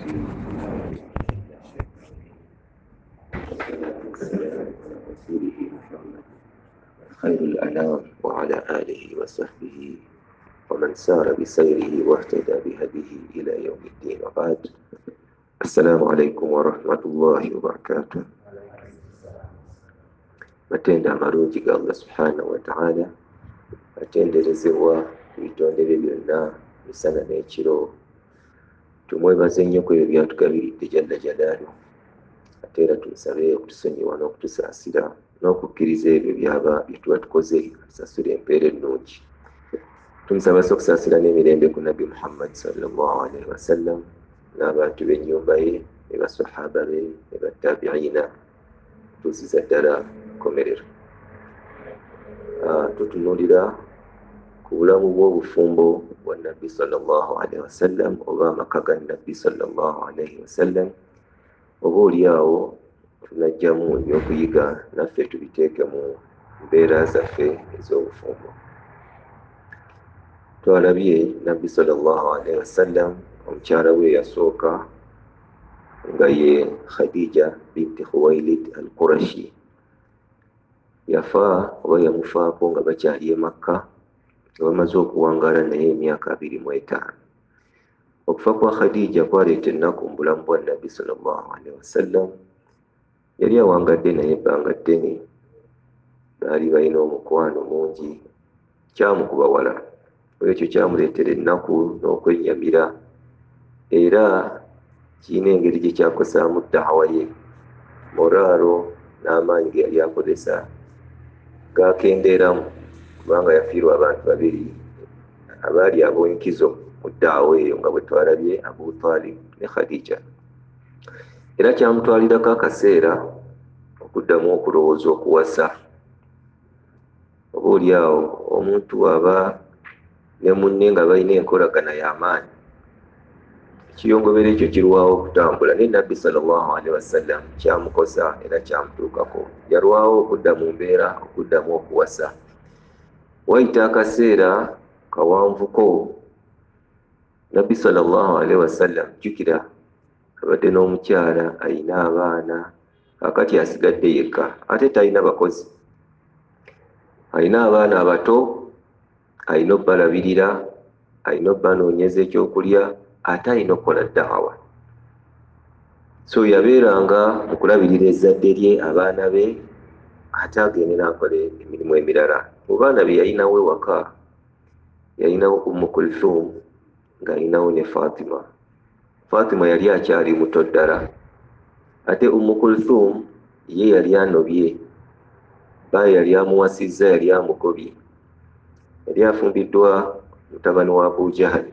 رسوله محمد خير الأنام وعلى آله وصحبه ومن سار بسيره واهتدى بهديه إلى يوم الدين. وبعد، السلام عليكم ورحمة الله وبركاته. Matenda amarungi ga Allah subhanahu wa ta'ala atenderezebwa ebitondere byonna misana n'ekiro. Tumwebaze nnyo ku ebyo byatugabiridde jalla jalaalu, ate era tumusabe okutusonyiwa n'okutusaasira n'okukkiriza ebyo bye tuba tukoze, asasula empeera ennungi. Tumusaba okusaasira n'emirembe ku Nabbi Muhammad sallallahu alaihi wasallam n'abantu b'ennyumba ye ne basahaba be ne battabiina tuusiza ddala komerero. Tutunuulira ku bulamu bw'obufumbo bwa Nabbi sallallahu alaihi wasallam oba amaka ga Nabbi sallallahu alaihi wasallam. Oba oliawo tunajjamu ebyokuyiga naffe tubiteeke mu mbeera zaffe ez'obufumbo. Twalabye Nabbi sallallahu alaihi wasallam omukyala we yasooka nga ye Khadija binti Khuwailid al-Qurashi yafa oba yamufaako nga bakyali e Makka nga bamaze okuwangaala naye emyaka 25. Okufa kwa Khadija kwaleeta ennaku mu bulamu bwa Nabbi sallallahu alaihi wasallam. Yali awangadde naye ebbanga ddene, baali balina omukwano mungi, kyamukuba wala. Ekyo kyamuleetera ennaku n'okwennyamira, era kirina engeri gye kyakosaamu ddawa ye. Moraalo n'amaanyi ge yali akozesa gakendeeramu, kubanga yafiirwa abantu babiri abaali ab'enkizo mu ddaawa eyo nga bwe twalabye, Abu Talib ne Khadija. Era kyamutwalirako akaseera okuddamu okulowooza okuwasa. Oba oliawo omuntu aba ne munne nga balina enkolagana y'amaanyi, ekiyongobero ekyo kirwawo okutambula. Ne Nabbi sallallahu alaihi wasallam kyamukosa era kyamutuukako, yalwawo okudda mu mbeera, okuddamu okuwasa. Wayita akaseera kawanvuko, Nabbi sallallahu alaihi wasallam jjukira abadde n'omukyala, ayina abaana, kakati asigadde yekka, ate talina bakozi. Ayina abaana abato, ayina obbalabirira, ayina obbanoonyeza ekyokulya, ate ayina okukola ddawa. So yabeeranga mu kulabirira ezzadde lye, abaana be, ate agende n'akola emirimu emirala. Mu baana be yayinawo ewaka, yayinawo Ummu Kulthum, ng'ayinawo ne Fatima. Fatima yali akyali muto ddala, ate Ummu Kulthum ye yali anobye, yali amuwasizza, yali amugobye. Yali afumbiddwa mutabani wa Abu Jahal,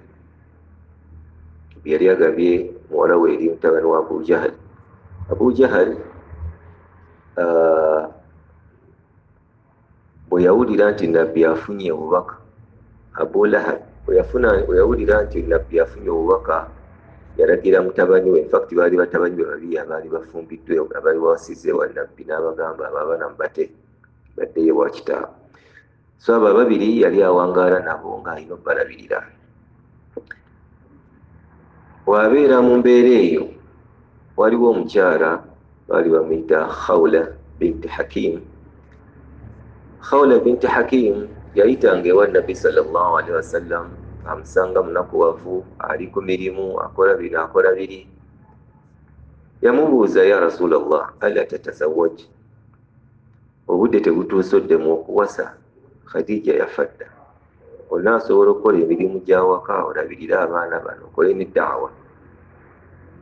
yali agabye muwala we eri mutabani wa Abu Jahal. Abu Jahal bwe yawulira nti Nabbi afunye obubaka, Abu Lahab bwe yawulira nti Nabbi afunye obubaka, yalagira mutabani we, in fact baali batabani be babiri abaali bafumbiddwe, abaali bawasizza wa Nabbi, n'abagamba abaana mubate baddeyo wa kitaabwe. So abo ababiri yali awangaala nabo ng'alina obbalabirira. Bw'abeera mu mbeera eyo, waliwo omukyala baali bamuyita Khawla binti Hakim. Khawla binti Hakim yayitanga ewa Nabbi sallallahu alaihi wasallam, amusanga munakuwavu, ali ku mirimu, akola bino akola biri. Yamubuuza, ya Rasulallah, ala tatazawwaj, obudde tebutuuse oddemu okuwasa? Khadija yafadda, olina asobola okukola emirimu gy'awaka, olabirira abaana bano, okole n'eddawa.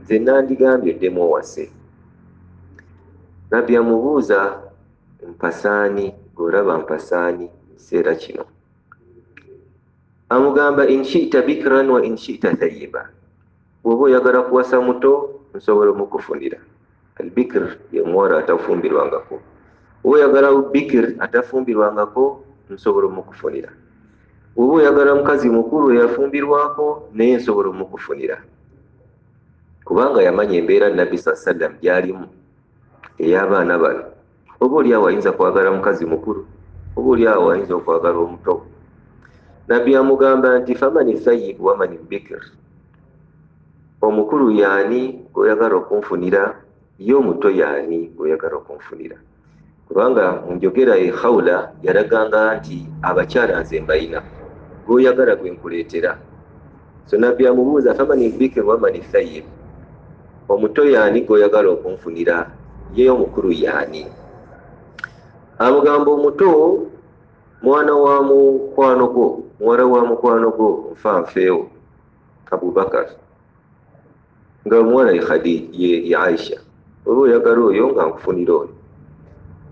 Nze nandigambye oddemu owase. Nabbi amubuuza, mpasaani, ng'olaba mpasaani mu kiseera kino? Amugamba, in shi'ta bikran wa in shi'ta thayyiba, bw'oba oyagala kuwasa muto nsobola omukufunira. Albikr ye muwala atafumbirwangako, bw'oba oyagala bikr atafumbirwangako nsobola omukufunira. Bw'oba oyagala mukazi mukulu eyafumbirwako naye nsobola omukufunira. Kubanga yamanya embeera Nabbi sallallahu alaihi wasallam gy'alimu ey'abaana bano. Oba oliawo ayinza kwagala mukazi mukulu, oba oliawo ayinza okwagala omuto. Nabbi amugamba nti famani thayyib wa mani bikr, omukulu yaani gw'oyagala okunfunira, ye omuto yaani gw'oyagala okunfunira. Kubanga mu njogera Khawla yalaganga nti abakyala nze mbayina, gw'oyagala gwe nkuleetera. So nabbi amubuuza famani bikir wamani thayyib, omuto yaani gw'oyagala okunfunira, ye omukulu yaani? Amugamba omuto mwana wa mukwano gwo, muwala wa mukwano gwo nfanfeewo Abubakar, nga omuwala ye Khadija ye Aisha. Oba oyagala oyo nga nkufunira oyo.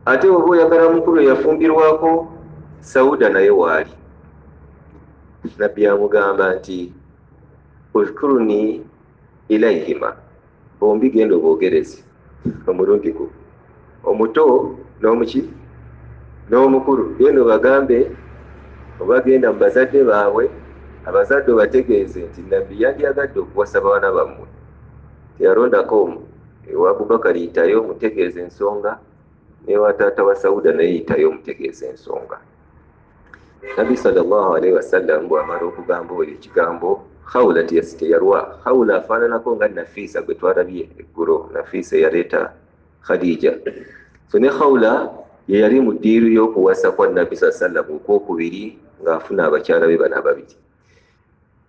Ate oba oyagala mukulu eyafumbirwako Sauda naye waali. Nabbi amugamba nti uzkuruni ilayhima, bombi genda oboogereze omulundi gumu, omuto n'omuki n'omukulu, genda obagambe, oba genda mu bazadde baabwe, abazadde obategeeze nti nabbi yandiyagadde okuwasa baana bammwe, teyalondako ewa Abubakar yitayo mutegeeze ensonga, newa taata wa Sauda naye yitayo mutegeeze ensonga. Nabbi sallallahu alaihi wasallam bw'amala okugamba oli ekigambo, Khawla teyalwa. Khawla afaananako nga Nafisa gwe twalabye eggulo, Nafisa eyaleeta Khadija. So ne Khawla ye yali mu ddiiru y'okuwasa kwa Nabbi sallallahu alaihi wasallam okwokubiri ng'afuna abakyala be bano ababiri.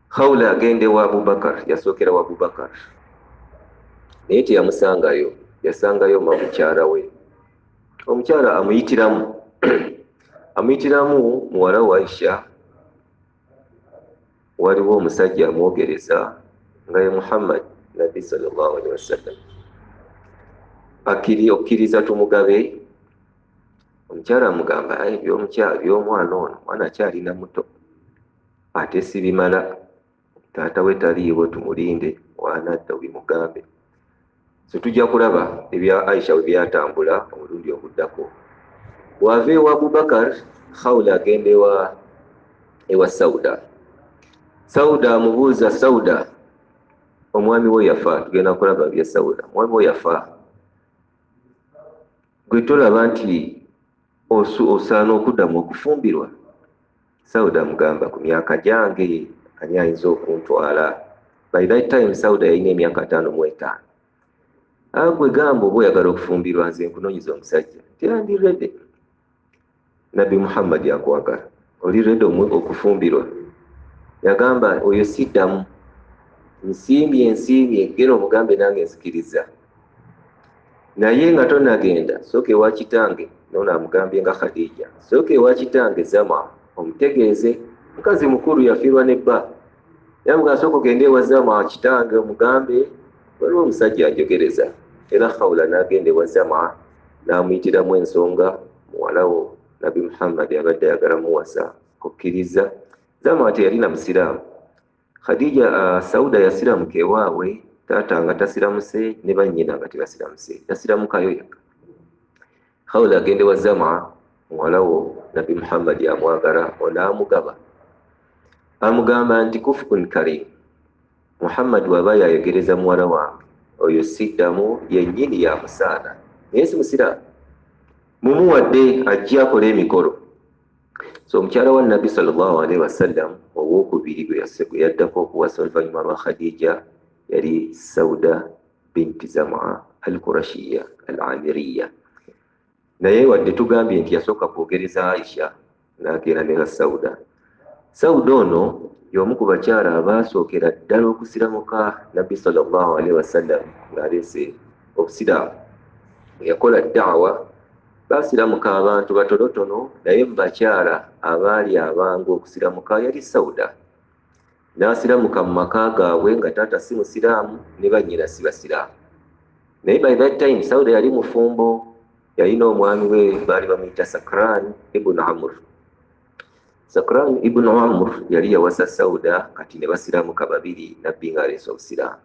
Khawla agende wa Abubakar, yasookera wa Abubakar naye teyamusangayo, yasangayo mukyala we. Omukyala amuyitiramu amuyitiramu muwala wa Aisha, waliwo omusajja amwogereza nga ye Muhammad Nabbi sallallahu alaihi wasallam, okkiriza tumugabe. Omukyala amugamba by'omwana ono, mwana akyalina muto, ate si bimala, taata we taliiwo, tumulinde wanadda bimugambe. So tujja kulaba ebya Aisha bwe byatambula omulundi oguddako. Bw'ava ewa Abubakar, Khawla agenda ewa Sauda. Sauda amubuuza, Sauda, omwami wo yafa. Tugenda kulaba bya Sauda. Omwami wo yafa, gwe tolaba nti osaana okuddamu okufumbirwa? Sauda amugamba, ku myaka gyange ani ayinza okuntwala? By that time Sauda yalina emyaka 55. Gwe gamba oba oyagala okufumbirwa, nze nkunoonyiza omusajja. Teyandi redde. Nabbi Muhammad yakwagala, oli redde okufumbirwa? Yagamba, oyo siddamu, nsimbye gera omugambe nange nzikiriza. Naye nga tonagenda, sooka ewa kitange. Nono amugambye nga Khadija, sooka ewa kitange Zama omutegeeze, mukazi mukulu yafiirwa nebba. Yamugamba sooka ogende ewa Zama kitange omugambe waliwo omusajja anjogereza. Era Khawla n'agenda ewa Zama n'amuyitiramu ensonga, muwalawo Nabbi Muhammad abadde ayagala muwasa, kukkiriza. Zama teyalina musiraamu. Khadija Sauda yasiramuka ewaabwe, taata nga tasiramuse ne bannyina nga tebasiramuse, yasiramukayo yekka. Khawla agende wa Zama, muwalawo Nabbi Muhammad amwagala, onaamugaba. Amugamba nti kufukun karim, Muhammad waba yayogereza muwala wange, oyo siddamu, yennyini yamusaana, naye si musiraamu. Mumuwadde ajja akola emikolo. So omukyala wa Nabbi sallallahu alaihi wasallam owokubiri gwe yaddako okuwasa oluvannyuma lwa Khadija yali Sauda binti Zama al-Qurashiyya al-Amiriya. Naye wadde tugambye nti yasooka kwogereza Aisha, n'agenda ne Sauda. Sauda ono y'omu ku bakyala abaasookera ddala okusiramuka Nabbi sallallahu alaihi wasallam ng'aleese obusiraamu. Yakola da'wa, baasiramuka abantu batonotono, naye mu bakyala abaali abangu okusiramuka yali Sauda. N'asiramuka mu maka gaabwe nga taata si musiraamu ne bannyina si basiraamu. Naye by that time Sauda yali mufumbo, yalina omwami we baali bamuyita Sakran ibn Amr. Sakran ibn Amr yali yawasa Sauda, kati ne basiramuka babiri, Nabbi ng'aleese obusiraamu.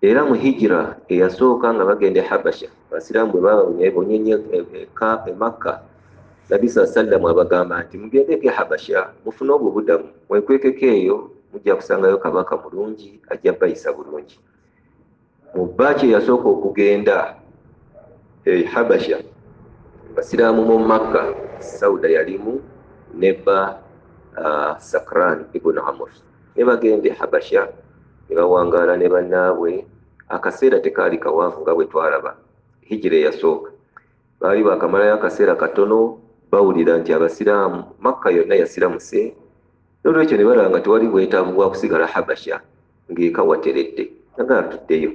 Era mu hijira eyasooka nga bagenda Habasha, abasiraamu bwe babonyenye e Makka, Nabbi sallallahu alaihi wasallam abagamba nti mugendeko e Habasha mufune obubudamu, mwekwekeko eyo mujja kusangayo kabaka mulungi ajja bayisa bulungi. Mu bbaaki eyasooka okugenda e Habasha, basiraamu mu Makka, Sauda yalimu nebba Sakran ibn Amr. Ne bagenda e Habasha, ne bawangaala ne bannaabwe. Akaseera tekaali kawanvu nga bwe twalaba hijira eyasooka, baali bakamalayo akaseera katono bawulira nti abasiraamu Makka yonna yasiramuse, n'olwekyo ne balaba nga tewali bwetaavu bwa kusigala Habasha ng'eka wateredde, nagala tuddeyo.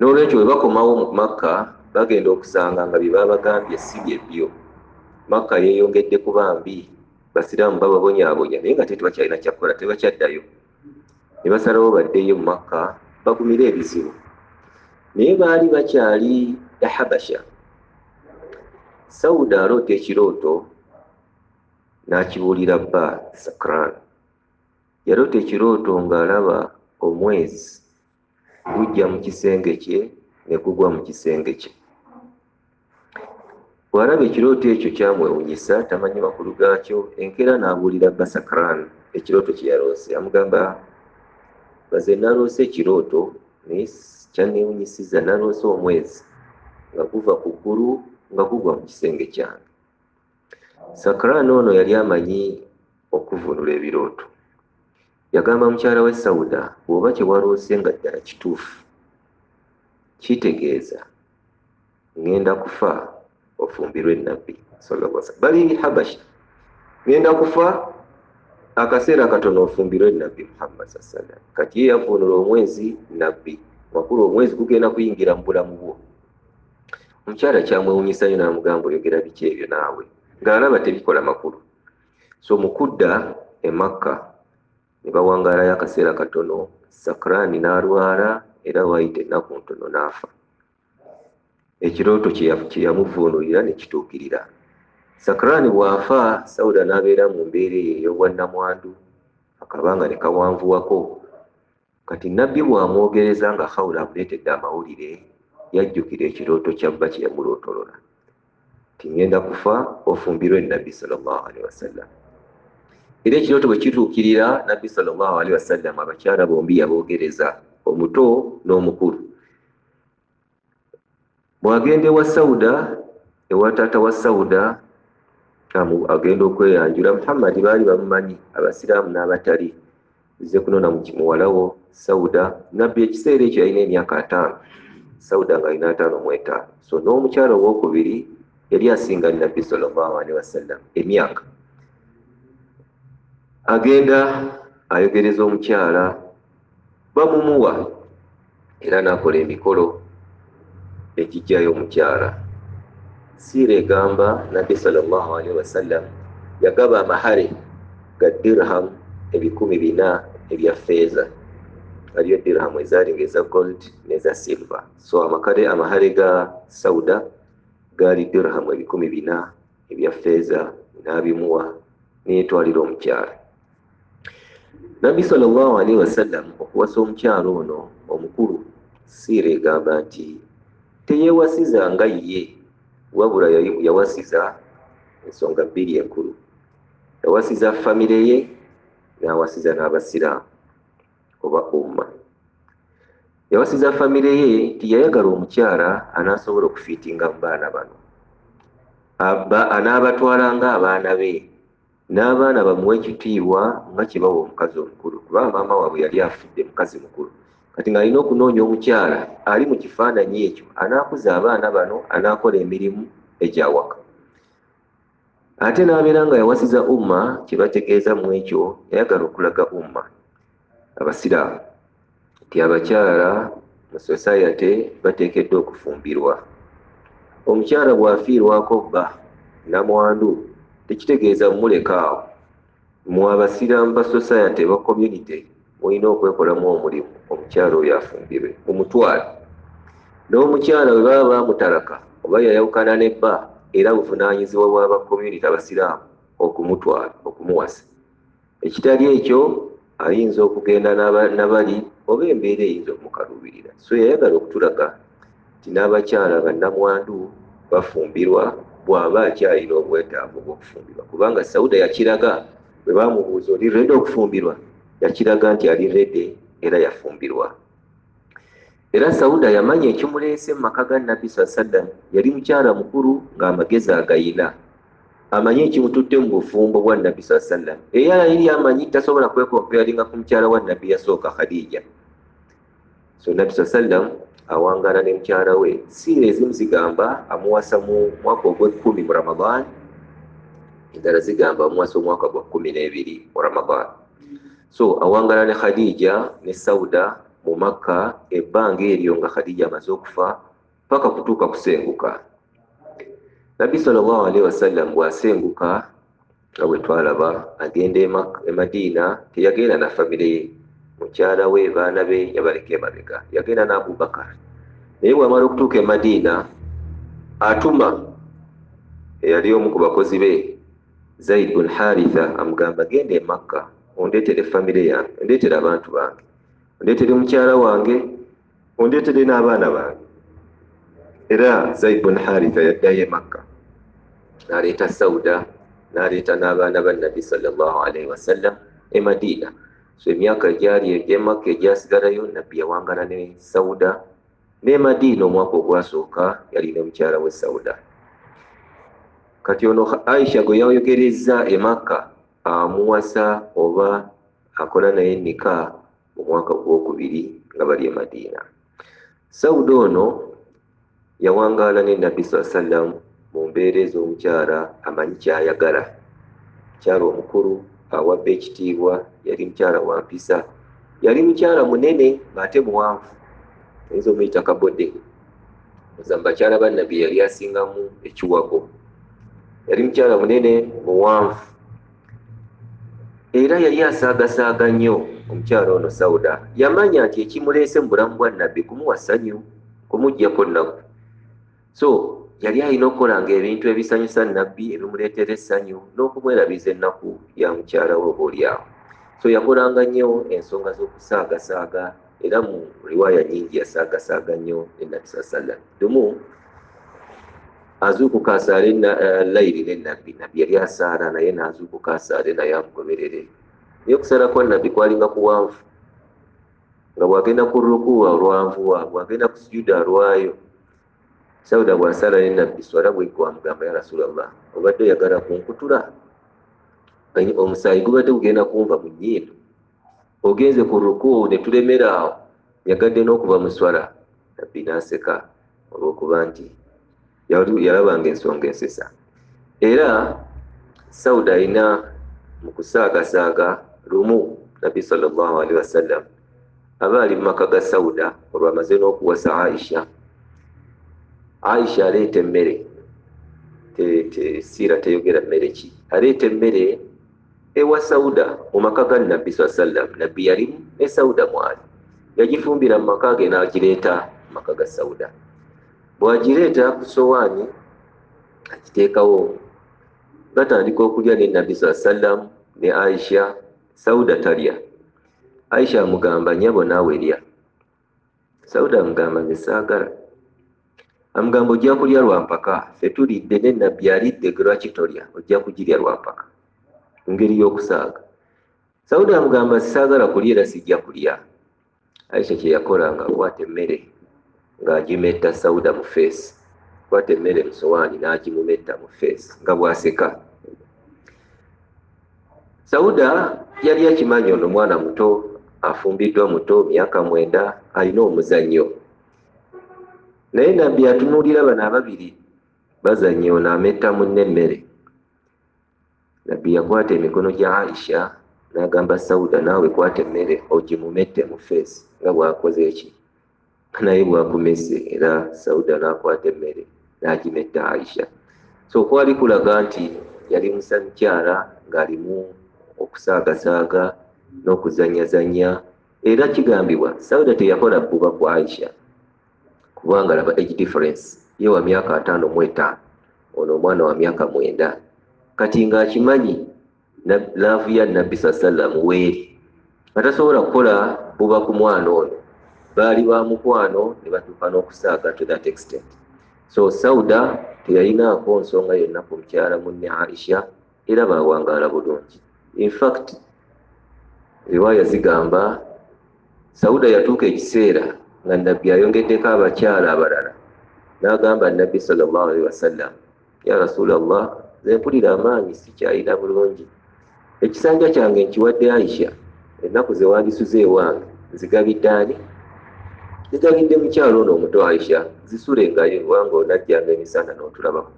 N'olwekyo bwe bakomawo mu Makka bagenda okusanga nga bye babagambye si bye byo. Makka yeeyongedde kuba mbi, basiraamu bababonyaabonya naye nga tebakyalina kyakukola, tebakyaddayo. Ne basalawo baddeyo mu Makka bagumire ebizibu, naye baali bakyali Habasha. Sawuda aloota ekirooto n'akibuulira bba Sakran. Yaloota ekirooto ng'alaba omwezi gujja mu kisenge kye ne gugwa mu kisenge kye. Bw'alaba ekirooto ekyo kyamwewunyisa, tamanyi makulu gaakyo, enkeera n'abuulira bba Sakran ekirooto kye yaloose. Amugamba, baze naloose ekirooto naye kyanneewunyisiza, naloose omwezi nga guva ku ggulu nga gugwa mu kisenge kyange. Sakran ono yali amanyi okuvunula ebirooto. Yagamba mukyala we Sawuda, bw'oba kye waloose nga ddala kituufu, kitegeeza ŋŋenda kufa ofumbirwe nabbi sallallahu alaihi wasallam. Bali Habasha, ŋŋenda kufa akaseera katono ofumbirwe nabbi Muhammad sallallahu alaihi wasallam. Kati ye yavunula omwezi nabbi, makulu omwezi gugenda kuyingira mu bulamu bwo. Omukyala kyamwewunyisa nnyo n'amugamba, oyogera biki ebyo naawe? Ng'alaba tebikola makulu. So mu kudda e Makka ne bawangaalayo akaseera katono, Sakrani n'alwala era waayita ennaku ntono n'afa. Ekirooto kye yamuvuunulira ne kituukirira. Sakrani bw'afa, Sawuda n'abeera mu mbeera ey'obwannamwandu, akabanga ne kawanvuwako. Kati nabbi bw'amwogereza nga Khawula amuleetedde amawulire, yajjukira ekirooto kya bba kye yamulootolola nti ŋŋenda kufa ofumbirwe nabbi sallallahu alaihi wasallam. Era ekirooto bwe kituukirira, nabbi sallallahu alaihi wasallam abakyala bombi yaboogereza, omuto n'omukulu. Bw'agenda ewa Sawuda, ewa taata wa Sawuda, agenda okweyanjula. Muhammad baali bamumanyi, abasiraamu n'abatali, izze kunona muwalawo Sawuda. Nabbi ekiseera ekyo yalina emyaka 5, Sawuda nga alina 55. So n'omukyala owookubiri yali asinga nabbi sallallahu alaihi wasallam emyaka. Agenda ayogereza omukyala, bamumuwa era n'akola emikolo ekijjayo omukyala. Siira egamba nabbi sallallahu alaihi wasallam yagaba amahare ga dirham 400 ebya feeza. Waliyo dirham ezaali ng'eza gold n'eza silver. So amahare ga Sawuda gaali dirham 400 ebya feeza, n'abimuwa n'etwalira omukyala. Nabbi sallallahu alaihi wasallam okuwasa omukyala ono omukulu, siira egamba nti teyeewasiza nga ye, wabula yawasiza ensonga 2 enkulu. Yawasiza famire ye, n'awasiza n'abasiraamu oba umma. Yawasiza famire ye nti yayagala omukyala anaasobola okufiitinga mu baana bano, anaabatwala ng'abaana be, n'abaana bamuwa ekitiibwa nga kye bawa omukazi omukulu, kubanga maama waabwe yali afudde, mukazi mukulu. Kati ng'alina okunoonya omukyala ali mu kifaananyi ekyo, anaakuza abaana bano, anaakola emirimu egyawaka. Ate n'abeera nga yawasiza umma, kye bategeeza mu ekyo, yayagala okulaga umma abasiraamu nti abakyala mu society bateekeddwa okufumbirwa. Omukyala bw'afiirwako bba namwandu, tekitegeeza mumuleka awo. Mu abasiraamu ba society ba community mulina okwekolamu omulimu, omukyala oyo afumbirwe, mumutwale. N'omukyala bwe baba bamutalaka oba yayawukana ne bba, era buvunaanyizibwa bw'aba community abasiraamu okumutwala, okumuwasa. Ekitali ekyo ayinza okugenda nabali oba embeera eyinza okumukaluubirira. So yayagala okutulaga nti n'abakyala bannamwandu bafumbirwa bw'aba akyalina obwetaavu bw'okufumbirwa, kubanga Sawuda yakiraga. Bwe bamubuuza oli ready okufumbirwa, yakiraga nti ali ready era yafumbirwa. Era Sawuda yamanya ekimuleese mu maka ga nabbi sallallahu alaihi wasallam. Yali mukyala mukulu ng'amagezi agayina, amanyi ekimututte mu bufumbo bwa nabbi saa sallam, era yali amanyi tasobola kwekompeyalinga ku mukyala wa nabbi yasooka Khadija. So nabbi saa sallam awangaala ne mukyala we. Siira ezimu zigamba amuwasa mu mwaka ogw'ekkumi mu Ramadan, endala zigamba amuwasa omwaka gwa 12 mu Ramadan. So awangaala ne Khadija ne Sauda mu Makka ebbanga eryo nga Khadija amaze okufa paka kutuuka kusenguka. Nabbi sallallahu alaihi wasallam bwasenguka nga bwe twalaba agenda e Madina, teyagenda na famire ye, mukyala we baana be yabaleka emabega, yagenda ne Abubakar. Naye bwamala okutuuka e Madina atuma eyali omu ku bakozi be Zaid bin Haritha amugamba genda e Makka ondeetere famire yange, ondeetere abantu bange, ondeetere mukyala wange, ondeetere n'abaana bange. Era Zaid bin Haritha yaddayo e Makka n'aleeta Sauda, n'aleeta n'abaana ba Nabbi sallallahu alaihi wasallam e Madina. So emyaka egyali egy'e Makka egyasigalayo, Nabbi yawangala ne Sauda ne Madina. Omwaka ogwasooka yali ne mukyala we Sauda. Kati ono Aisha gwe yayogereza e Makka amuwasa oba akola naye nika mu mwaka gwokubiri nga bali e Madina. Sauda ono yawangaala ne Nabbi sallallahu alaihi wasallam mu mbeera ez'omukyala amanyi kyayagala, mukyala omukulu awabba ekitiibwa, yali mukyala wa mpisa, yali mukyala munene ng'ate muwanvu, oyinza omuyita kabode. Oza mu bakyala ba Nabbi yali asingamu ekiwago, yali mukyala munene muwanvu, era yali asaagasaaga nnyo omukyala ono Sauda. Yamanya nti ekimuleese mu bulamu bwa Nabbi kumuwa ssanyu, kumuggyako nnaku. So yali alina okukolanga ebintu ebisanyusa Nabbi, ebimuleetera essanyu n'okumwerabiza ennaku ya mukyala we obaolyawo. So yakolanga nnyo ensonga z'okusaagasaaga, era mu riwaaya nyingi yasaagasaaga nnyo ne Nabbi saa sallam. Lumu azuukuka asaale layiri ne Nabbi, Nabbi yali asaala naye n'azuukuka asaale naye amugoberere. Naye okusala kwa Nabbi kwalinga kuwanvu, nga bw'agenda ku rukuwa olwanvuwa, bw'agenda ku sujuda alwayo. Sauda bw'asala ne Nabbi swala bw'ekwa amugamba, ya Rasulallah, obadde oyagala kunkutula? Omusaayi gubadde gugenda kunva mu nnyindo, ogenze ku rukuwa ne tulemera awo, nyagadde n'okuva mu swala. Nabbi n'aseka olw'okuba nti yalabanga ensonga ensesa. Era Sauda alina mu kusaagasaaga, lumu Nabbi sallallahu alaihi wasallam aba ali mu maka ga Sauda olwamaze n'okuwasa Aisha. Aisha aleeta emmere, siira teyogera mmere ki, aleeta emmere ewa Sauda mu maka ga Nabbi sallallahu alaihi wasallam. Nabbi yalimu ne Sauda mwali, yagifumbira mu maka ge n'agireeta mu maka ga Sauda. Bw'agireeta ku sowaani agiteekawo, batandika okulya ne Nabbi sallallahu alaihi wasallam ne Aisha. Sauda talya. Aisha amugamba, nyabo naawe lya. Sauda amugamba, nze saagala. Amugamba, ojja kulya lwampaka, ffe tulidde ne Nabbi alidde, lwaki tolya? Ojja kugirya lwampaka, ngeri y'okusaaga. Sauda amugamba, saagala kulya era sijja kulya. Aisha kye yakola nga akwata emmere ng'agimetta Sauda mu feesi, akwata emmere mu sowaani n'agimumetta mu feesi nga bw'aseka. Sauda yali akimanyi ono mwana muto, afumbiddwa muto, myaka 9, alina omuzannyo. Naye Nabbi atunuulira bano ababiri bazannyo, ono ametta munne emmere. Nabbi yakwata emikono gya Aisha n'agamba Sauda, naawe kwata emmere ogimumette mu feesi nga bw'akoze eki, naye bw'akumese. Era Sauda n'akwata emmere n'agimetta Aisha. So kwali kulaga nti yali mukyala ng'alimu okusaagasaaga n'okuzanyazanya. Era kigambibwa Sauda teyakola bbuba ku Aisha, kubanga laba age difference, ye wa myaka 55, ono omwana wa myaka 9. Kati ng'akimanyi laavu ya Nabbi sallallahu alaihi wasallam weeri, atasobola kukola bbuba ku mwana ono. Baali ba mukwano ne batuuka n'okusaaga to that extent. So Sauda teyalinaako nsonga yonna ku mukyala munne Aisha, era baawangaala bulungi. In fact, riwaaya zigamba Sauda yatuuka ekiseera nga Nabbi ayongeddeko abakyala abalala, n'agamba Nabbi sallallahu alaihi wasallam, ya Rasulallah, ze mpulira amaanyi sikyalina bulungi, ekisanja kyange nkiwadde Aisha, ennaku ze wandisuze ewange nzigabidde ani? Nzigabidde mukyalo ono omuto Aisha, zisulengayo wanga onajjanga emisana n'otulabako.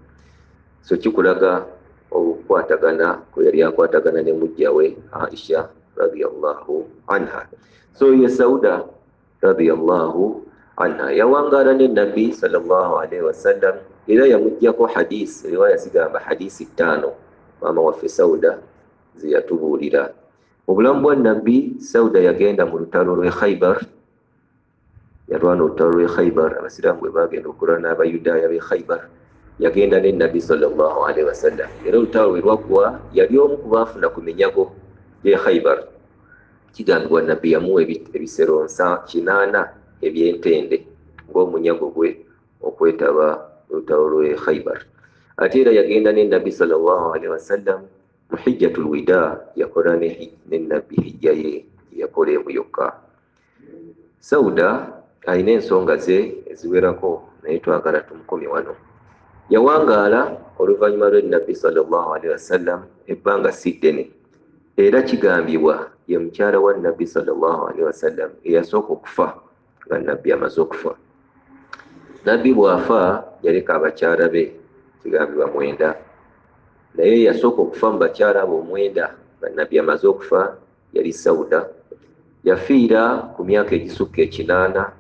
So kikulaga okukwatagana kwe yali akwatagana ne mujjawe Aisha radiyallahu anha. So ye Sauda radiyallahu anha yawangaala ne Nabbi sallallahu alaihi wasallam, era yamuggyako hadisi, riwaya zigamba hadisi 5 maama waffe Sauda ze yatubuulira. Mu bulamu bwa Nabbi, Sauda yagenda mu lutalo lw'e Khaybar, yalwana olutalo lw'e Khaybar, abasiraamu bwe bagenda okulwana n'abayudaaya b'e Khaybar, yagenda ne Nabbi sallallahu alaihi wasallam. Era olutalo lwe lwaggwa yali omu ku baafuna ku minyago y'e Khaybar. Kigambibwa Nabbi yamuwa ebisero 8 eby'entende ng'omunyago gwe okwetaba olutalo lw'e Khaybar. Ate era yagenda ne Nabbi sallallahu alaihi wasallam mu hijjatul wida, yakola ne Nabbi hijja ye yakola emu yokka. Sauda alina ensonga ze eziwerako naye twagala tumukomye wano. Yawangaala oluvannyuma lwe Nabbi sallallahu alaihi wasallam ebbanga si ddene, era kigambibwa ye mukyala wa Nabbi sallallahu alaihi wasallam eyasooka okufa nga Nabbi amaze okufa. Nabbi bw'afa yaleka abakyala be, kigambibwa 9, naye yasooka okufa mu bakyala abo 9 nga Nabbi amaze okufa yali Sauda. Yafiira ku myaka egisukka 8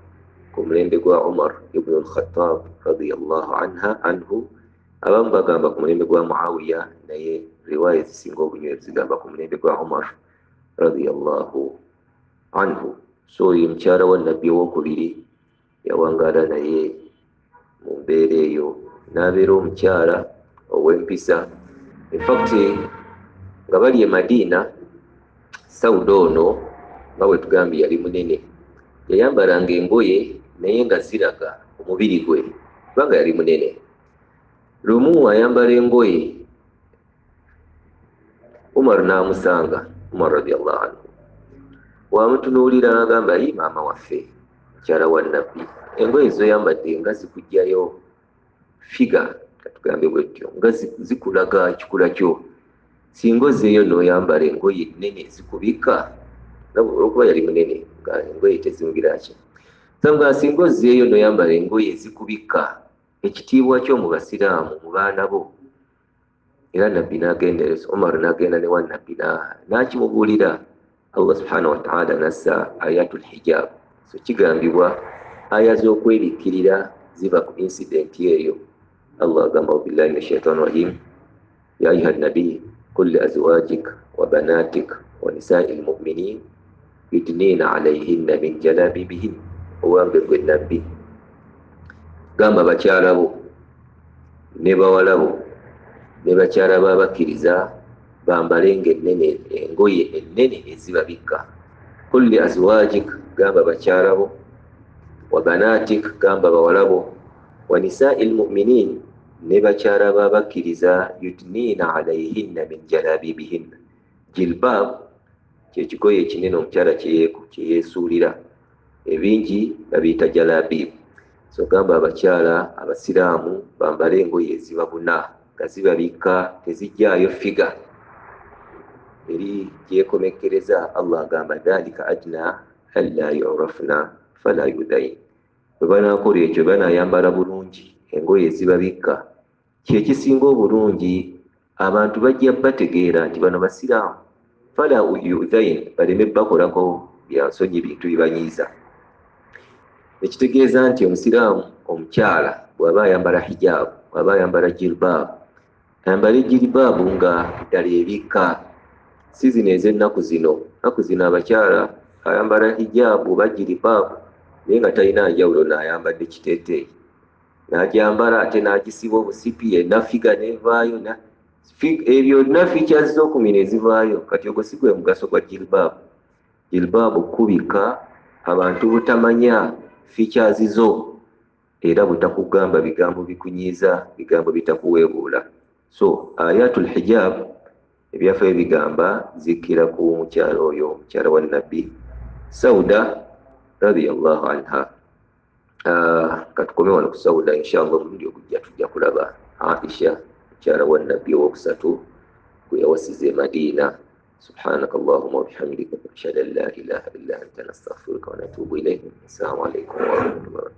ku mulembe gwa Umar ibn al-Khattab radiyallahu anhu. Abamu bagamba ku mulembe gwa Muawiya, naye riwaya ezisinga obunywevu zigamba ku mulembe gwa Umar radiyallahu anhu. So ye mukyala wa Nabbi owokubiri yawangaala naye mu mbeera eyo, n'abeera omukyala ow'empisa. In fact nga bali e Madina, Sauda ono nga bwe tugambye yali munene, yayambalanga engoye naye nga ziraga omubiri gwe kubanga yali munene. Lumu ayambala engoye, Umar n'amusanga, Umar radiyallahu anhu wamutunuulira n'agamba, yi maama waffe mukyala wa Nabbi, engoye zoyambadde nga zikugjayo figa, katugambe bwetyo, nga zikulaga kikula kyo. Singa ozeeyo n'oyambala engoye nnene zikubika, olwokuba yali munene nga engoye tezimugira ki. Sanga singa ozeeyo n'oyambala engoye zikubika, ekitiibwa kyo mu basiraamu mu baana bo. Era Nabbi n'agendereza, Umar n'agenda ne wa Nabbi n'akimubuulira. Allah subhanahu wa ta'ala nassa ayatul hijab. So kigambibwa aya z'okwebikkirira ziva ku incidenti eyo. Allah agamba billahi minash shaitani rahim, ya ayuha nabi qul li azwajik wa banatik wa nisa'il mu'minin yudnina alayhinna min jalabibihin. Owambe gwe Nabbi, gamba bakyala bo ne bawala bo ne bakyala b'abakkiriza bambalenga engoye ennene ezibabikka. Qul li azwajik, gamba bakyala bo, wa banatik, gamba bawala bo, wa nisa'il mu'minin, ne bakyala b'abakkiriza, yudnina alayhinna min jalabibihin. Jilbab kyekigoye ekinene omukyala kyeyesuulira, ebingi babiyita jalabib. So gamba abakyala abasiraamu bambale engoye ezibabuna nga zibabikka, tezijjaayo figa eri gyekomekkereza. Allah agamba dhalika adna alla yu'rafna fala yudain. Bwe banaakola ekyo banaayambala bulungi engoye ezibabikka, kyekisinga obulungi abantu bajja bategeera nti bano basiraamu. Fala yudain, baleme bakolako byansonyi bintu bibanyiiza. Ekitegeeza nti omusiraamu omukyala bw'aba ayambala hijab, bw'aba ayambala jilbab, ayambala jilbab nga ddala ebikka, si zino ez'ennaku zino. Ennaku zino abakyala ayambala hijab oba jilbab naye nga talina njawulo n'ayambadde kiteeteeyi, n'agyambala ate n'agisiba obusipi, enafiga nevaayo. Ebyo byonna features z'okumina ezivaayo. Kati ogwo si gwe mugaso gwa jilbab. Jilbab kubika abantu butamanya features zo, era butakugamba bigambo bikunyiiza, bigambo bitakuweebuula. So ayatul hijab ebyafaayo bigamba zikira ku mukyala oyo, mukyala wa Nabbi Sauda radiyallahu anha. Katukome wano ku Sauda, inshallah omulundi ogujja tujja kulaba Aisha mukyala wa nabbi owokusatu gwe yawasiza e Madiina. subhanaka allahumma wa bihamdika ashhadu an la ilaha illa anta nastaghfiruka wa natubu ilayk. Assalamu alaikum wa rahmatullahi